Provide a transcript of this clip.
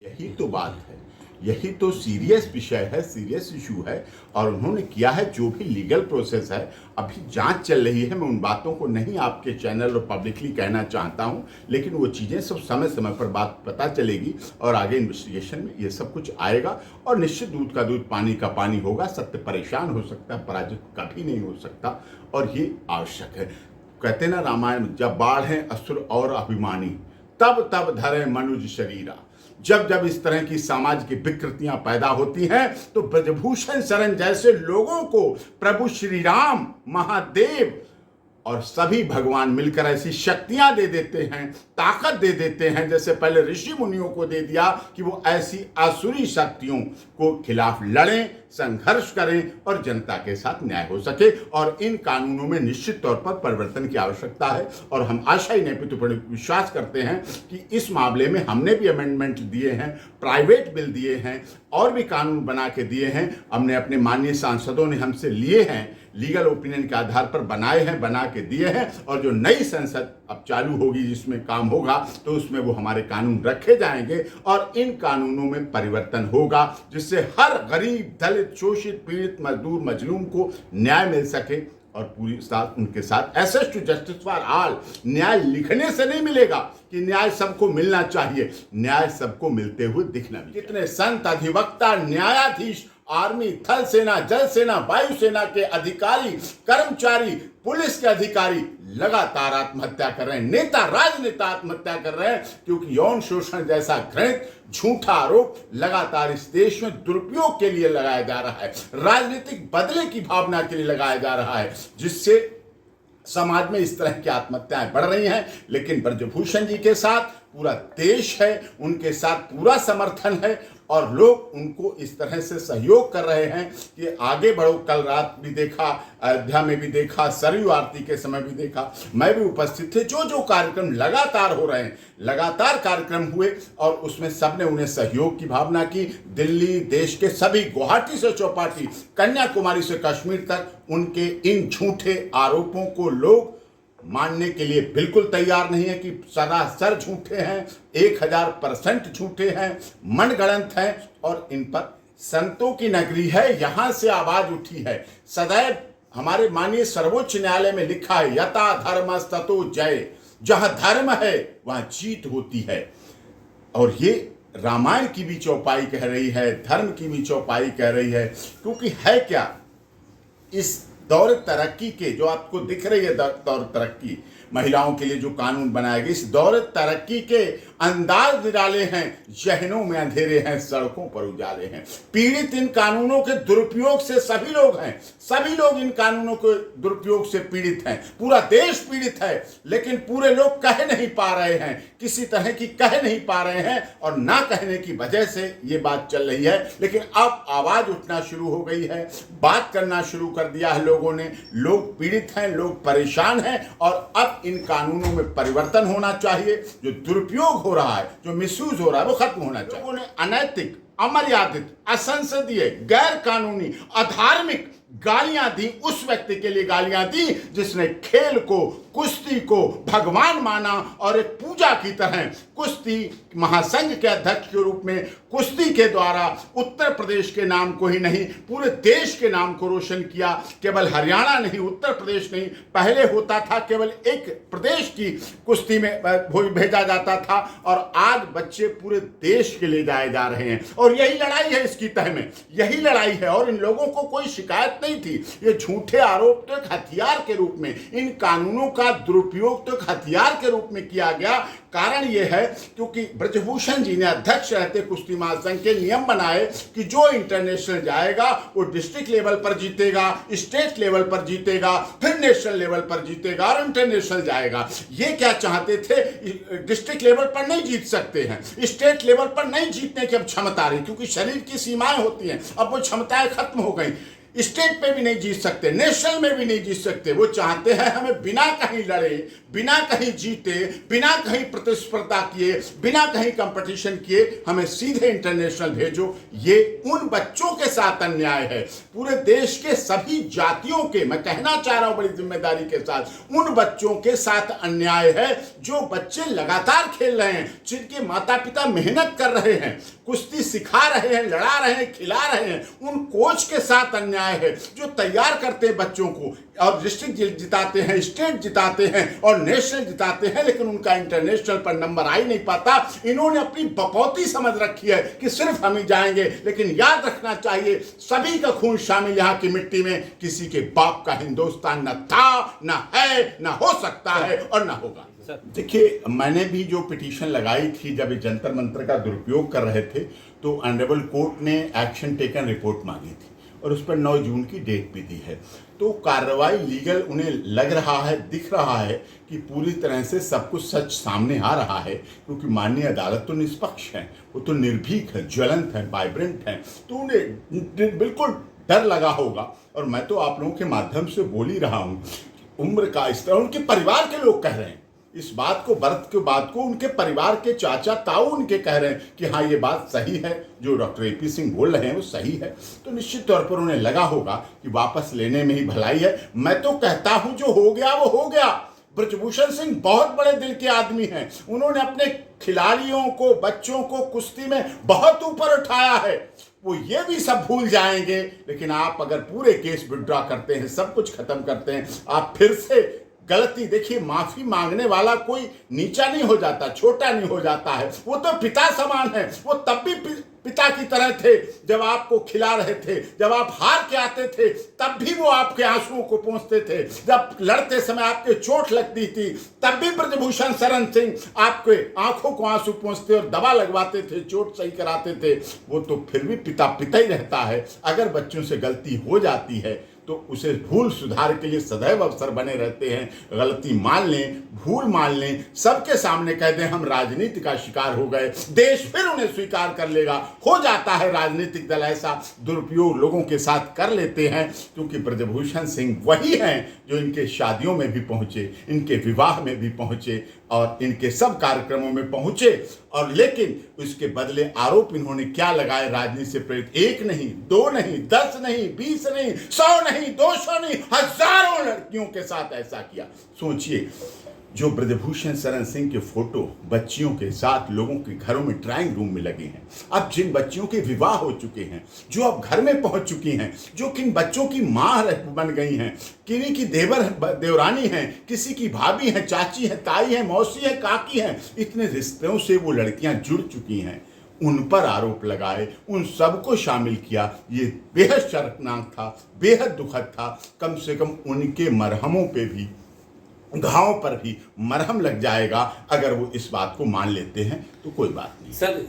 यही तो बात है, यही तो सीरियस विषय है, सीरियस इशू है। और उन्होंने किया है जो भी लीगल प्रोसेस है, अभी जांच चल रही है। मैं उन बातों को नहीं आपके चैनल और पब्लिकली कहना चाहता हूं, लेकिन वो चीज़ें सब समय समय पर बात पता चलेगी और आगे इन्वेस्टिगेशन में ये सब कुछ आएगा। और निश्चित दूध का दूध पानी का पानी होगा। सत्य परेशान हो सकता है, पराजित कभी नहीं हो सकता, और ये आवश्यक है। कहते ना रामायण में, जब बाढ़ें असुर और अभिमानी, तब तब धरे मनुज शरीरा। जब जब इस तरह की सामाजिक विकृतियां पैदा होती हैं, तो ब्रजभूषण शरण जैसे लोगों को प्रभु श्री राम, महादेव और सभी भगवान मिलकर ऐसी शक्तियां दे देते हैं, ताकत दे देते हैं, जैसे पहले ऋषि मुनियों को दे दिया, कि वो ऐसी आसुरी शक्तियों को खिलाफ लड़ें, संघर्ष करें और जनता के साथ न्याय हो सके। और इन कानूनों में निश्चित तौर पर परिवर्तन की आवश्यकता है। और हम आशा ही नहीं तो विश्वास करते हैं कि इस मामले में हमने भी अमेंडमेंट दिए हैं, प्राइवेट बिल दिए हैं और भी कानून बना के दिए हैं। हमने अपने माननीय सांसदों ने हमसे लिए हैं, लीगल ओपिनियन के आधार पर बनाए हैं, बना के दिए हैं। और जो नई संसद अब चालू होगी, जिसमें काम होगा, तो उसमें वो हमारे कानून रखे जाएंगे और इन कानूनों में परिवर्तन होगा, जिससे हर गरीब, दलित, शोषित, पीड़ित, मजदूर, मजलूम को न्याय मिल सके। और पूरी साथ उनके साथ access to justice for all. न्याय लिखने से नहीं मिलेगा कि न्याय सबको मिलना चाहिए, न्याय सबको मिलते हुए दिखना भी। कितने संत, अधिवक्ता, न्यायाधीश, आर्मी, थल सेना, जल सेना, वायु सेना के अधिकारी, कर्मचारी, पुलिस के अधिकारी लगातार आत्महत्या कर रहे हैं। नेता, राजनेता आत्महत्या कर रहे हैं, क्योंकि यौन शोषण जैसा घृणित झूठा आरोप लगातार इस देश में दुरुपयोग के लिए लगाया जा रहा है, राजनीतिक बदले की भावना के लिए लगाया जा रहा है, जिससे समाज में इस तरह की आत्महत्याएं बढ़ रही हैं। लेकिन ब्रजभूषण जी के साथ पूरा देश है, उनके साथ पूरा समर्थन है और लोग उनको इस तरह से सहयोग कर रहे हैं कि आगे बढ़ो। कल रात भी देखा, अयोध्या में भी देखा, सरयू आरती के समय भी देखा, मैं भी उपस्थित थे। जो जो कार्यक्रम लगातार हो रहे हैं, लगातार कार्यक्रम हुए और उसमें सबने उन्हें सहयोग की भावना की। दिल्ली, देश के सभी, गुवाहाटी से चौपाटी, कन्याकुमारी से कश्मीर तक, उनके इन झूठे आरोपों को लोग मानने के लिए बिल्कुल तैयार नहीं है कि सरासर झूठे हैं, 1000% झूठे हैं, मनगढ़ंत हैं। और इन पर संतों की नगरी है, यहां से आवाज उठी है। सदैव हमारे माननीय सर्वोच्च न्यायालय में लिखा है, यथा धर्मस्ततो जय। जहां धर्म है वहां जीत होती है। और ये रामायण की भी चौपाई कह रही है, धर्म की भी चौपाई कह रही है। क्योंकि है क्या, इस दौर तरक्की के, जो आपको दिख रही है दौर तरक्की, महिलाओं के लिए जो कानून बनाए गए, इस दौर तरक्की के अंदाज निराले हैं। जहनों में अंधेरे हैं, सड़कों पर उजाले हैं। पीड़ित इन कानूनों के दुरुपयोग से सभी लोग हैं, सभी लोग इन कानूनों के दुरुपयोग से पीड़ित हैं। पूरा देश पीड़ित है, लेकिन पूरे लोग कह नहीं पा रहे हैं, किसी तरह की कह नहीं पा रहे हैं, और ना कहने की वजह से ये बात चल रही है। लेकिन अब आवाज उठना शुरू हो गई है, बात करना शुरू कर दिया है लोगों ने। लोग पीड़ित हैं, लोग परेशान हैं, और अब इन कानूनों में परिवर्तन होना चाहिए। जो दुरुपयोग हो रहा है, जो मिसयूज हो रहा है, वो खत्म होना चाहिए। लोगों ने अनैतिक, अमर्यादित, असंसदीय, गैर कानूनी, अधार्मिक गालियां दी, उस व्यक्ति के लिए गालियां दी जिसने खेल को, कुश्ती को भगवान माना और एक पूजा की तरह कुश्ती महासंघ के अध्यक्ष के रूप में कुश्ती के द्वारा उत्तर प्रदेश के नाम को ही नहीं, पूरे देश के नाम को रोशन किया। केवल हरियाणा नहीं, उत्तर प्रदेश नहीं, पहले होता था केवल एक प्रदेश की कुश्ती में भेजा जाता था, और आज बच्चे पूरे देश के लिए जाए जा रहे हैं। और यही लड़ाई है, इसकी तह में यही लड़ाई है। और इन लोगों को कोई शिकायत नहीं थी। ये झूठे आरोप तो एक हथियार के रूप में, इन कानूनों का दुरुपयोग तो एक हथियार के रूप में किया गया। कारण यह है क्योंकि ब्रजभूषण जी ने अध्यक्ष रहते कुश्ती महासंघ के नियम बनाए कि जो इंटरनेशनल जाएगा वो डिस्ट्रिक्ट लेवल पर जीतेगा, स्टेट लेवल पर जीतेगा, फिर नेशनल लेवल पर जीतेगा और इंटरनेशनल जाएगा। ये क्या चाहते थे, डिस्ट्रिक्ट लेवल पर नहीं जीत सकते हैं, स्टेट लेवल पर नहीं जीतने की अब क्षमता रही, क्योंकि शरीर की सीमाएं होती हैं, अब वो क्षमताएं खत्म हो गई। स्टेट पे भी नहीं जीत सकते, नेशनल में भी नहीं जीत सकते। वो चाहते हैं हमें बिना कहीं लड़े, बिना कहीं जीते, बिना कहीं प्रतिस्पर्धा किए, बिना कहीं कंपटीशन किए हमें सीधे इंटरनेशनल भेजो। ये उन बच्चों के साथ अन्याय है, पूरे देश के सभी जातियों के, मैं कहना चाह रहा हूं बड़ी जिम्मेदारी के साथ, उन बच्चों के साथ अन्याय है जो बच्चे लगातार खेल रहे हैं, जिनके माता पिता मेहनत कर रहे हैं, कुश्ती सिखा रहे हैं, लड़ा रहे हैं, खिला रहे हैं। उन कोच के साथ अन्याय है जो तैयार करते हैं बच्चों को और डिस्ट्रिक्ट जिताते हैं, स्टेट जिताते हैं और नेशनल जिताते हैं, लेकिन उनका इंटरनेशनल पर नंबर आ ही नहीं पाता। इन्होंने अपनी बकौती समझ रखी है कि सिर्फ हम ही जाएंगे, लेकिन याद रखना चाहिए सभी का खून शामिल यहाँ की मिट्टी में। किसी के बाप का हिंदुस्तान न था, न है, न हो सकता है और न होगा। देखिए, मैंने भी जो पिटीशन लगाई थी जब ये जंतर मंत्र का दुरुपयोग कर रहे थे, तो ऑनरेबल कोर्ट ने एक्शन टेकन रिपोर्ट मांगी थी और उस पर 9 जून की डेट भी दी है। तो कार्रवाई लीगल उन्हें लग रहा है, दिख रहा है कि पूरी तरह से सब कुछ सच सामने आ रहा है, क्योंकि माननीय अदालत तो निष्पक्ष है, वो तो निर्भीक है, ज्वलंत है, वाइब्रेंट है, तो उन्हें बिल्कुल डर लगा होगा। और मैं तो आप लोगों के माध्यम से बोल ही रहा हूँ, उम्र का इस तरह उनके परिवार के लोग कह रहे हैं इस बात को, बर्थ के बात को, उनके परिवार के चाचा ताऊ उनके कह रहे हैं कि हाँ ये बात सही है, जो डॉक्टर एपी सिंह बोल रहे हैं वो सही है। तो निश्चित तौर पर उन्हें लगा होगा कि वापस लेने में ही भलाई है। मैं तो कहता हूं जो हो गया वो हो गया। ब्रजभूषण सिंह बहुत बड़े दिल के आदमी हैं, उन्होंने अपने खिलाड़ियों को, बच्चों को कुश्ती में बहुत ऊपर उठाया है। वो ये भी सब भूल जाएंगे, लेकिन आप अगर पूरे केस विड्रॉ करते हैं, सब कुछ खत्म करते हैं, आप फिर से गलती, देखिए माफी मांगने वाला कोई नीचा नहीं हो जाता, छोटा नहीं हो जाता है, वो तो पिता समान है। वो तब भी पिता की तरह थे जब आपको खिला रहे थे, जब आप हार के आते थे तब भी वो आपके आंसुओं को पोंछते थे, जब लड़ते समय आपके चोट लगती थी तब भी ब्रजभूषण शरण सिंह आपके आंखों को आंसू पोंछते और दवा लगवाते थे, चोट सही कराते थे। वो तो फिर भी पिता पिता ही रहता है। अगर बच्चों से गलती हो जाती है तो उसे भूल सुधार के लिए सदैव अवसर बने रहते हैं। गलती मान लें, भूल मान लें, सबके सामने कह दें हम राजनीति का शिकार हो गए, देश फिर उन्हें स्वीकार कर लेगा। हो जाता है राजनीतिक दल ऐसा दुरुपयोग लोगों के साथ कर लेते हैं, क्योंकि ब्रजभूषण सिंह वही हैं जो इनके शादियों में भी पहुंचे, इनके विवाह में भी पहुंचे और इनके सब कार्यक्रमों में पहुंचे। और लेकिन उसके बदले आरोप इन्होंने क्या लगाए राजनीति से प्रेरित? 1 नहीं, 2 नहीं, 10 नहीं, 20 नहीं, 100 नहीं, 200 नहीं, हजारों लड़कियों के साथ ऐसा किया। सोचिए, जो ब्रजभूषण शरण सिंह के फोटो बच्चियों के साथ लोगों के घरों में ड्राइंग रूम में लगे हैं, अब जिन बच्चियों के विवाह हो चुके हैं, जो अब घर में पहुंच चुकी हैं, जो किन बच्चों की माँ बन गई हैं, किन्हीं की देवर देवरानी हैं, किसी की भाभी हैं, चाची हैं, ताई हैं, मौसी हैं, काकी हैं, इतने रिश्तों से वो लड़कियां जुड़ चुकी हैं, उन पर आरोप लगाए, उन सबको शामिल किया। ये बेहद शर्मनाक था, बेहद दुखद था। कम से कम उनके मरहमों पे भी, घावों पर भी मरहम लग जाएगा। अगर वो इस बात को मान लेते हैं तो कोई बात नहीं। सर